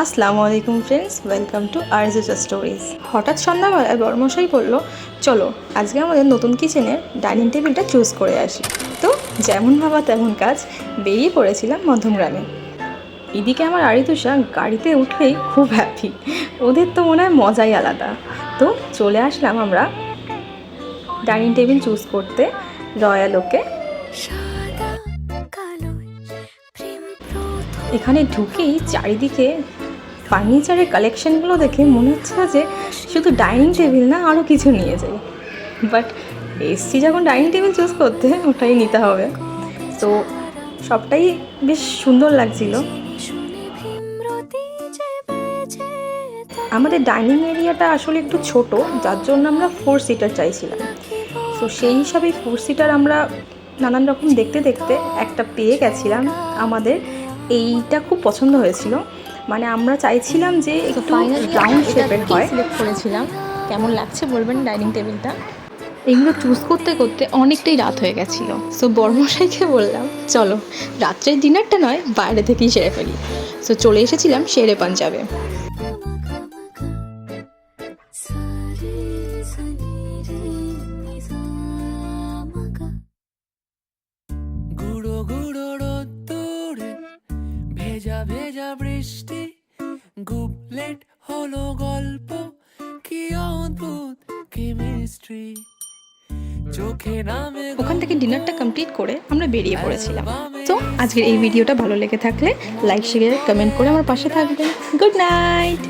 আসসালামু আলাইকুম friends, welcome to আরজেস stories. হঠাৎ সন্ধ্যাবেলায় বড়মশাই বলল, চলো আজকে আমাদের নতুন কিচেনের ডাইনিং টেবিলটা চুজ করে আসি। তো যেমন ভাবা তেমন কাজ, বেরিয়ে পড়েছিলাম মধ্যমগ্রামে। এদিকে আমার আরিতুষা গাড়িতে উঠলেই খুব হ্যাপি, ওদের তো মনে হয় মজাই আলাদা। তো চলে আসলাম আমরা ডাইনিং টেবিল চুজ করতে রয়্যাল ওকে। এখানে ঢুকেই চারিদিকে ফার্নিচারের কালেকশানগুলো দেখে মনে হচ্ছে যে শুধু ডাইনিং টেবিল না, আরও কিছু নিয়ে যাই। বাট এসছি যখন ডাইনিং টেবিল চুজ করতে, ওটাই নিতে হবে। তো সবটাই বেশ সুন্দর লাগছিল। আমাদের ডাইনিং এরিয়াটা আসলে একটু ছোট, যার জন্য আমরা 4 সিটার চাইছিলাম। তো সেই হিসাবেই 4 সিটার আমরা নানান রকম দেখতে দেখতে একটা পেয়ে গেছিলাম। আমাদের এইটা খুব পছন্দ হয়েছিল, মানে আমরা চাইছিলাম যে একটু রাউন্ড শেপের হয়। সিলেক্ট করেছিলাম। কেমন লাগছে বলবেন ডাইনিং টেবিলটা? এগুলো চুজ করতে করতে অনেকটাই রাত হয়ে গেছিলো। সো বড়মশাইকে বললাম, চলো রাত্রের ডিনারটা নয় বাইরে থেকেই সেরে ফেলি। সো চলে এসেছিলাম শেরে পাঞ্জাবে। ভেজা ভেজা বৃষ্টি, গুবলেট হলো গল্প, কি অদ্ভুত কেমিস্ট্রি। ওখান থেকে ডিনারটা কমপ্লিট করে আমরা বেরিয়ে পড়েছিলাম। তো আজকের এই ভিডিওটা ভালো লেগে থাকলে লাইক, শেয়ার, কমেন্ট করে আমার পাশে থাকবেন। Good night.